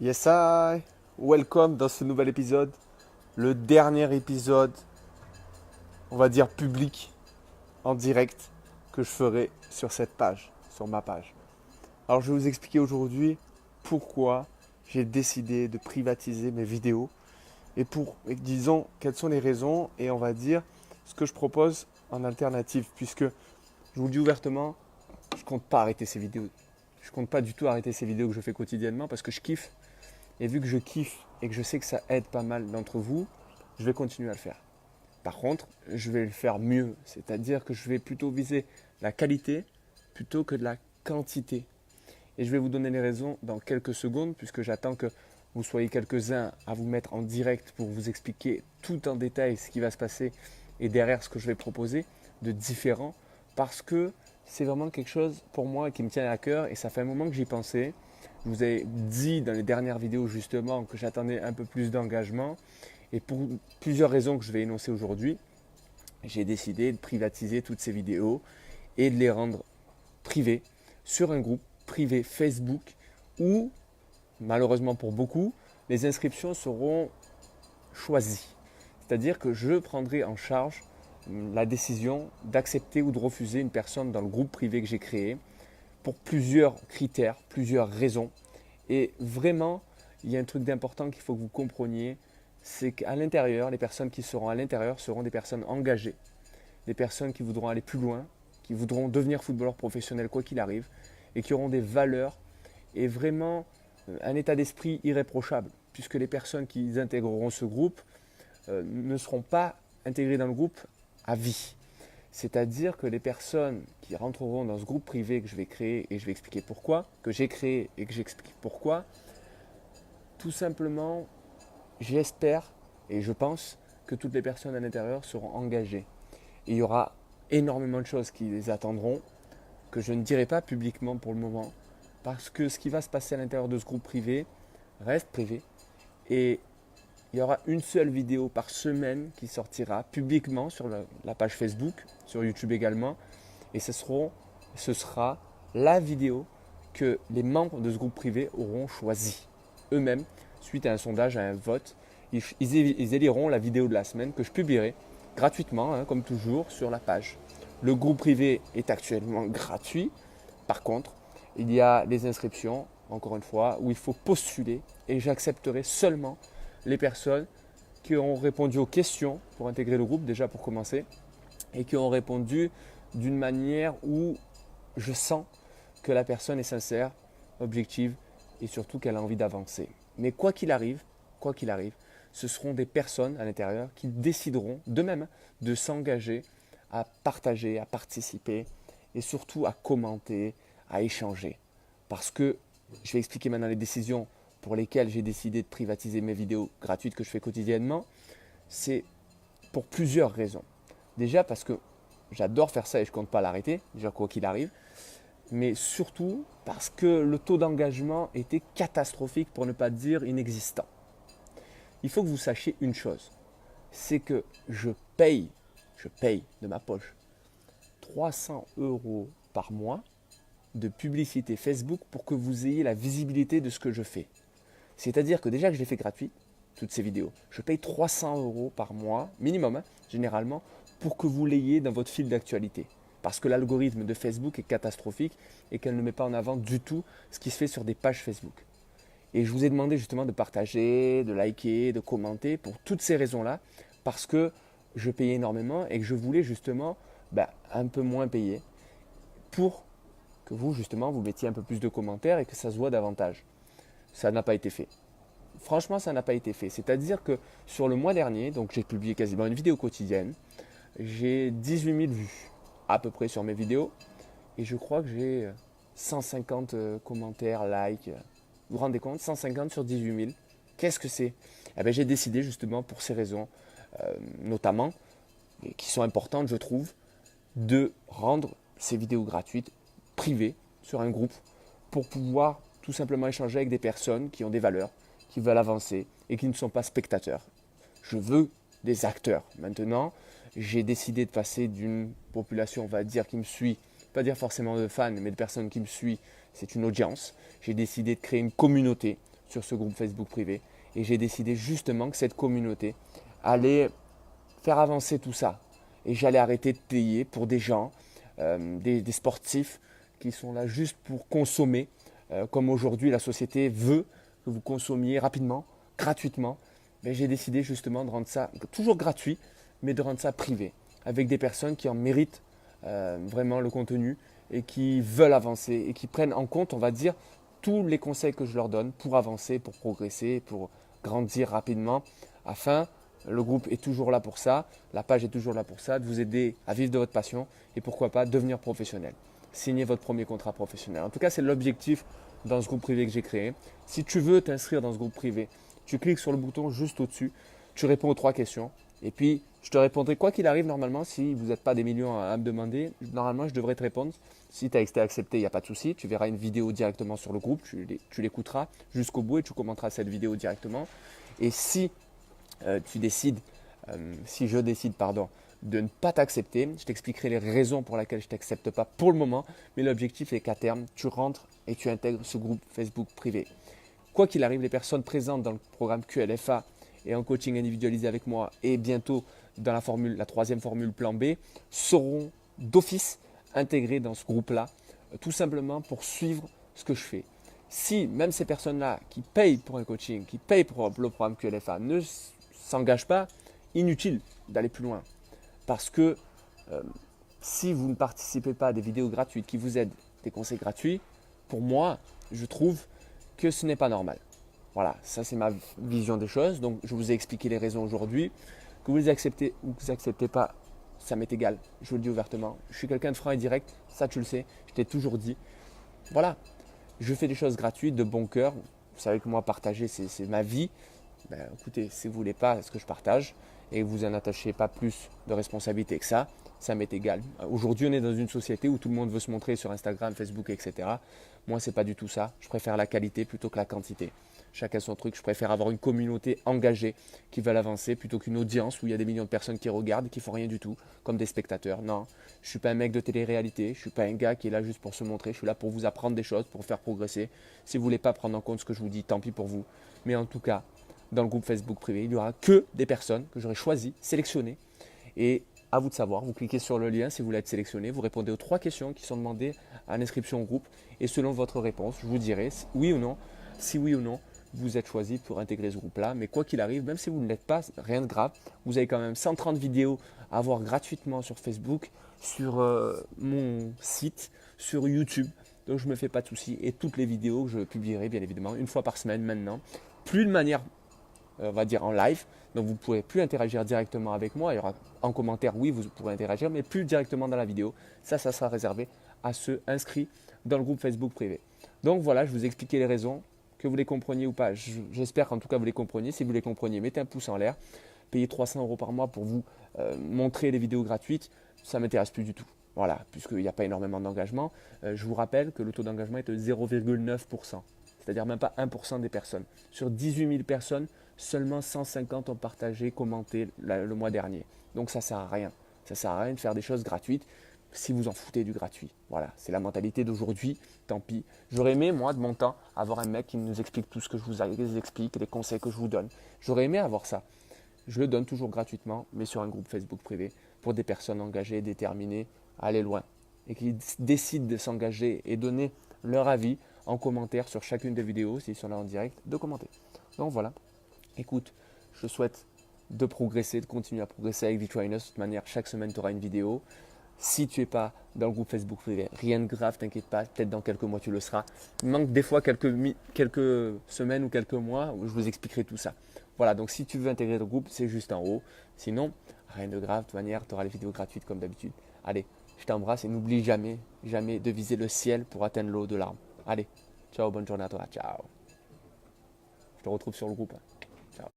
Yes, I. Welcome dans ce nouvel épisode. Le dernier épisode, on va dire public, en direct, que je ferai sur cette page, sur ma page. Alors, je vais vous expliquer aujourd'hui pourquoi j'ai décidé de privatiser mes vidéos et disons quelles sont les raisons et on va dire ce que je propose en alternative. Puisque, je vous le dis ouvertement, je ne compte pas arrêter ces vidéos. Je ne compte pas du tout arrêter ces vidéos que je fais quotidiennement parce que je kiffe. Et vu que je kiffe et que je sais que ça aide pas mal d'entre vous, je vais continuer à le faire. Par contre, je vais le faire mieux, c'est-à-dire que je vais plutôt viser la qualité plutôt que de la quantité. Et je vais vous donner les raisons dans quelques secondes, puisque j'attends que vous soyez quelques-uns à vous mettre en direct pour vous expliquer tout en détail ce qui va se passer et derrière ce que je vais proposer de différent, parce que c'est vraiment quelque chose pour moi qui me tient à cœur et ça fait un moment que j'y pensais. Je vous ai dit dans les dernières vidéos justement que j'attendais un peu plus d'engagement et pour plusieurs raisons que je vais énoncer aujourd'hui, j'ai décidé de privatiser toutes ces vidéos et de les rendre privées sur un groupe privé Facebook où, malheureusement pour beaucoup, les inscriptions seront choisies. C'est-à-dire que je prendrai en charge la décision d'accepter ou de refuser une personne dans le groupe privé que j'ai créé pour plusieurs critères, plusieurs raisons. Et vraiment, il y a un truc d'important qu'il faut que vous compreniez, c'est qu'à l'intérieur, les personnes qui seront à l'intérieur seront des personnes engagées, des personnes qui voudront aller plus loin, qui voudront devenir footballeurs professionnels quoi qu'il arrive, et qui auront des valeurs et vraiment un état d'esprit irréprochable, puisque les personnes qui intégreront ce groupe ne seront pas intégrées dans le groupe à vie. C'est-à-dire que les personnes qui rentreront dans ce groupe privé que je vais créer et je vais expliquer pourquoi, que j'ai créé et que j'explique pourquoi, tout simplement, j'espère et je pense que toutes les personnes à l'intérieur seront engagées. Et il y aura énormément de choses qui les attendront, que je ne dirai pas publiquement pour le moment, parce que ce qui va se passer à l'intérieur de ce groupe privé reste privé. Et il y aura une seule vidéo par semaine qui sortira publiquement sur la page Facebook, sur YouTube également. Et ce sera la vidéo que les membres de ce groupe privé auront choisi eux-mêmes, suite à un sondage, à un vote. Ils éliront la vidéo de la semaine que je publierai gratuitement, comme toujours, sur la page. Le groupe privé est actuellement gratuit. Par contre, il y a des inscriptions, encore une fois, où il faut postuler et j'accepterai seulement les personnes qui ont répondu aux questions pour intégrer le groupe, déjà pour commencer, et qui ont répondu d'une manière où je sens que la personne est sincère, objective et surtout qu'elle a envie d'avancer. Mais quoi qu'il arrive, ce seront des personnes à l'intérieur qui décideront d'eux-mêmes de s'engager à partager, à participer et surtout à commenter, à échanger. Parce que je vais expliquer maintenant les décisions pour lesquelles j'ai décidé de privatiser mes vidéos gratuites que je fais quotidiennement. C'est pour plusieurs raisons. Déjà parce que j'adore faire ça et je ne compte pas l'arrêter, déjà quoi qu'il arrive. Mais surtout parce que le taux d'engagement était catastrophique pour ne pas dire inexistant. Il faut que vous sachiez une chose, c'est que je paye de ma poche 300 € par mois de publicité Facebook pour que vous ayez la visibilité de ce que je fais. C'est-à-dire que déjà que je les fais gratuit, toutes ces vidéos, je paye 300 € par mois, minimum, généralement, pour que vous l'ayez dans votre fil d'actualité. Parce que l'algorithme de Facebook est catastrophique et qu'elle ne met pas en avant du tout ce qui se fait sur des pages Facebook. Et je vous ai demandé justement de partager, de liker, de commenter pour toutes ces raisons-là, parce que je payais énormément et que je voulais justement un peu moins payer pour que vous justement vous mettiez un peu plus de commentaires et que ça se voit davantage. Ça n'a pas été fait. Franchement, ça n'a pas été fait. C'est-à-dire que sur le mois dernier, donc j'ai publié quasiment une vidéo quotidienne, j'ai 18 000 vues à peu près sur mes vidéos et je crois que j'ai 150 commentaires, likes. Vous vous rendez compte, 150 sur 18 000. Qu'est-ce que c'est ? J'ai décidé justement pour ces raisons, notamment, et qui sont importantes je trouve, de rendre ces vidéos gratuites privées sur un groupe pour pouvoir tout simplement échanger avec des personnes qui ont des valeurs, qui veulent avancer et qui ne sont pas spectateurs. Je veux des acteurs. Maintenant, j'ai décidé de passer d'une population, on va dire, qui me suit, pas dire forcément de fans, mais de personnes qui me suivent, c'est une audience. J'ai décidé de créer une communauté sur ce groupe Facebook privé. Et j'ai décidé justement que cette communauté allait faire avancer tout ça. Et j'allais arrêter de payer pour des gens, des sportifs qui sont là juste pour consommer, comme aujourd'hui la société veut que vous consommiez rapidement, gratuitement. Mais j'ai décidé justement de rendre ça toujours gratuit, mais de rendre ça privé, avec des personnes qui en méritent vraiment le contenu et qui veulent avancer et qui prennent en compte, on va dire, tous les conseils que je leur donne pour avancer, pour progresser, pour grandir rapidement, afin, le groupe est toujours là pour ça, la page est toujours là pour ça, de vous aider à vivre de votre passion et pourquoi pas devenir professionnel. Signer votre premier contrat professionnel. En tout cas, c'est l'objectif dans ce groupe privé que j'ai créé. Si tu veux t'inscrire dans ce groupe privé, tu cliques sur le bouton juste au-dessus, tu réponds aux 3 questions et puis je te répondrai quoi qu'il arrive normalement. Si vous n'êtes pas des millions à me demander, normalement je devrais te répondre. Si tu as été accepté, il n'y a pas de souci, tu verras une vidéo directement sur le groupe, tu l'écouteras jusqu'au bout et tu commenteras cette vidéo directement. Et si tu décides, si je décide de ne pas t'accepter, je t'expliquerai les raisons pour lesquelles je ne t'accepte pas pour le moment, mais l'objectif est qu'à terme, tu rentres et tu intègres ce groupe Facebook privé. Quoi qu'il arrive, les personnes présentes dans le programme QLFA et en coaching individualisé avec moi et bientôt dans la 3e formule plan B seront d'office intégrées dans ce groupe-là, tout simplement pour suivre ce que je fais. Si même ces personnes-là qui payent pour un coaching, qui payent pour le programme QLFA ne s'engagent pas, inutile d'aller plus loin. Parce que si vous ne participez pas à des vidéos gratuites qui vous aident, des conseils gratuits, pour moi, je trouve que ce n'est pas normal. Voilà, ça c'est ma vision des choses. Donc je vous ai expliqué les raisons aujourd'hui. Que vous les acceptez ou que vous les acceptez pas, ça m'est égal. Je vous le dis ouvertement. Je suis quelqu'un de franc et direct, ça tu le sais, je t'ai toujours dit. Voilà, je fais des choses gratuites, de bon cœur. Vous savez que moi, partager, c'est ma vie. Ben, écoutez, si vous ne voulez pas ce que je partage et que vous n'en attachez pas plus de responsabilité que ça m'est égal. Aujourd'hui, on est dans une société où tout le monde veut se montrer sur Instagram, Facebook, etc. Moi, ce n'est pas du tout ça. Je préfère la qualité plutôt que la quantité. Chacun son truc. Je préfère avoir une communauté engagée qui veulent avancer plutôt qu'une audience où il y a des millions de personnes qui regardent et qui ne font rien du tout, comme des spectateurs. Non, je ne suis pas un mec de télé-réalité. Je ne suis pas un gars qui est là juste pour se montrer. Je suis là pour vous apprendre des choses, pour vous faire progresser. Si vous ne voulez pas prendre en compte ce que je vous dis, tant pis pour vous. Mais en tout cas, dans le groupe Facebook privé, il n'y aura que des personnes que j'aurai choisies, sélectionnées. Et à vous de savoir, vous cliquez sur le lien si vous voulez être sélectionné, vous répondez aux 3 questions qui sont demandées à l'inscription au groupe. Et selon votre réponse, je vous dirai oui ou non, si oui ou non, vous êtes choisi pour intégrer ce groupe-là. Mais quoi qu'il arrive, même si vous ne l'êtes pas, rien de grave, vous avez quand même 130 vidéos à voir gratuitement sur Facebook, sur mon site, sur YouTube. Donc je ne me fais pas de soucis. Et toutes les vidéos que je publierai, bien évidemment, une fois par semaine maintenant. Plus de manière, on va dire en live. Donc vous ne pourrez plus interagir directement avec moi. Il y aura en commentaire, oui, vous pourrez interagir, mais plus directement dans la vidéo. Ça sera réservé à ceux inscrits dans le groupe Facebook privé. Donc voilà, je vous ai expliqué les raisons. Que vous les compreniez ou pas, j'espère qu'en tout cas vous les compreniez. Si vous les compreniez, mettez un pouce en l'air. Payez 300 € par mois pour vous montrer les vidéos gratuites, ça ne m'intéresse plus du tout. Voilà, puisqu'il n'y a pas énormément d'engagement. Je vous rappelle que le taux d'engagement est de 0,9%, c'est-à-dire même pas 1% des personnes. Sur 18 000 personnes, seulement 150 ont partagé, commenté le mois dernier. Donc ça ne sert à rien. Ça ne sert à rien de faire des choses gratuites si vous en foutez du gratuit. Voilà, c'est la mentalité d'aujourd'hui, tant pis. J'aurais aimé, moi, de mon temps, avoir un mec qui nous explique tout ce que je vous explique, les conseils que je vous donne. J'aurais aimé avoir ça. Je le donne toujours gratuitement, mais sur un groupe Facebook privé, pour des personnes engagées, déterminées, à aller loin, et qui décident de s'engager et donner leur avis en commentaire sur chacune des vidéos, s'ils sont là en direct, de commenter. Donc voilà, écoute, je te souhaite de progresser, de continuer à progresser avec V-Trainers. De toute manière, chaque semaine, tu auras une vidéo. Si tu n'es pas dans le groupe Facebook privé, rien de grave, t'inquiète pas, peut-être dans quelques mois tu le seras. Il manque des fois quelques semaines ou quelques mois où je vous expliquerai tout ça. Voilà, donc si tu veux intégrer le groupe, c'est juste en haut. Sinon, rien de grave, de toute manière, tu auras les vidéos gratuites comme d'habitude. Allez, je t'embrasse et n'oublie jamais, jamais de viser le ciel pour atteindre l'eau de l'arbre. Allez, ciao, bonne journée à toi, ciao. Je te retrouve sur le groupe.